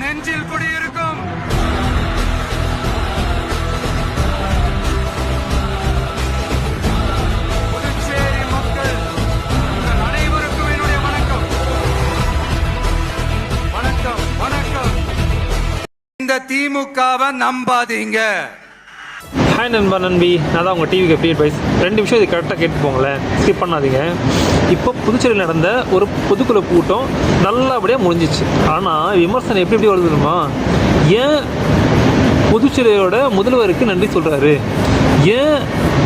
நெஞ்சில் குடியிருக்கும் புதுச்சேரி மக்கள் உங்கள் அனைவருக்கும் என்னுடைய வணக்கம். வணக்கம் வணக்கம். இந்த திமுகவை நம்பாதீங்க. ஹாய் நண்பா நண்பி, நான் தான் உங்கள் டிவிக்கு ஃப்ரீ அட்வைஸ். 2 விஷயம் இது கரெக்டாக கேட்டு போங்களேன், ஸ்கிப் பண்ணாதீங்க. இப்போ புதுச்சேரியில் நடந்த ஒரு பொதுக்குழு கூட்டம் நல்லபடியாக முடிஞ்சிச்சு. ஆனால் விமர்சனம் எப்படி வருதுமா, ஏன் புதுச்சேரியோட முதல்வருக்கு நன்றி சொல்கிறாரு, ஏன்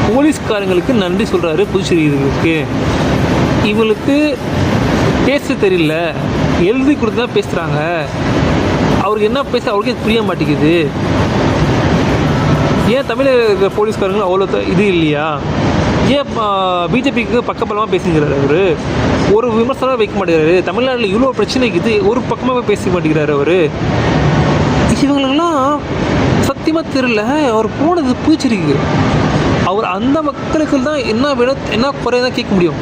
போலீஸ்காரங்களுக்கு நன்றி சொல்கிறாரு, புதுச்சேரிக்கு இவங்களுக்கு பேச தெரியல, எழுதி கொடுத்து தான் பேசுகிறாங்க, அவருக்கு என்ன பேச அவருக்கு புரிய மாட்டேங்குது, ஏன் தமிழக இருக்கிற போலீஸ்காரங்களும் அவ்வளோ இது இல்லையா, ஏன் பிஜேபிக்கு பக்கபலமாக பேசுகிறாரு, அவர் ஒரு விமர்சனம் வைக்க மாட்டேங்கிறாரு, தமிழ்நாட்டில் இவ்வளோ பிரச்சனைக்கு இது ஒரு பக்கமாக பேச மாட்டேங்கிறாரு அவர். இவங்களுக்கெல்லாம் சத்தியமாக தெரியல அவர் போனது புதுச்சேரிக்கு. அவர் அந்த மக்களுக்கு தான் என்ன வேணும் என்ன குறைய தான் கேட்க முடியும்,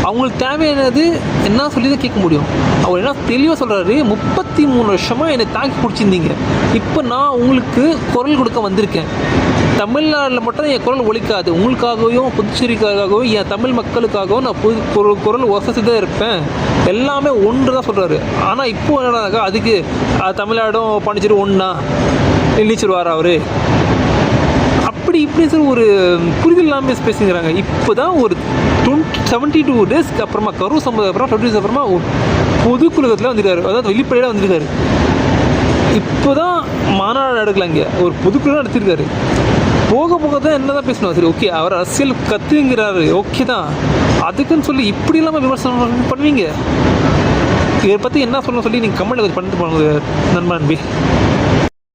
அவங்களுக்கு தேவையானது என்ன சொல்லி தான் கேட்க முடியும். அவர் என்ன தெளிவாக சொல்கிறாரு, 33 வருஷமாக என்னை தாக்கி பிடிச்சிருந்தீங்க, இப்போ நான் உங்களுக்கு குரல் கொடுக்க வந்திருக்கேன், தமிழ்நாட்டில் மட்டும் என் குரல் ஒலிக்காது, உங்களுக்காகவும் புதுச்சேரிக்காகவும் என் தமிழ் மக்களுக்காகவும் நான் குரல் ஒசைச்சு தான் இருப்பேன், எல்லாமே ஒன்று தான் சொல்கிறாரு. ஆனால் இப்போ என்னடாக்கா அதுக்கு தமிழ்நாடும் பாண்டிச்சேரி ஒன்றா நினைச்சிருவார் அவர், அப்படி இப்படி சார் ஒரு புரிதல் இல்லாமல் பேசுகிறாங்க. இப்போ தான் ஒரு 72 டேஸ்க்கு அப்புறமா கரூர் சம்பவம் அப்புறம் 20 டேஸ் அப்புறமா பொதுக்குழுகத்தில் வந்திருக்காரு, அதாவது வெளிப்படையாக வந்திருக்காரு. இப்போ தான் மாநாடு நடக்கல, இங்கே ஒரு பொதுக்குழு நடத்திருக்காரு. போக போக தான் என்ன தான் பேசணும், சரி ஓகே அவர் அரசியல் கற்றுங்கிறாரு, ஓகே தான், அதுக்குன்னு சொல்லி இப்படி இல்லாமல் விமர்சனம் பண்ணுவீங்க. இதை பற்றி என்ன சொல்லணும் சொல்லி நீங்கள் கமெண்ட் பண்ணிட்டு போங்க நண்பா நண்பி.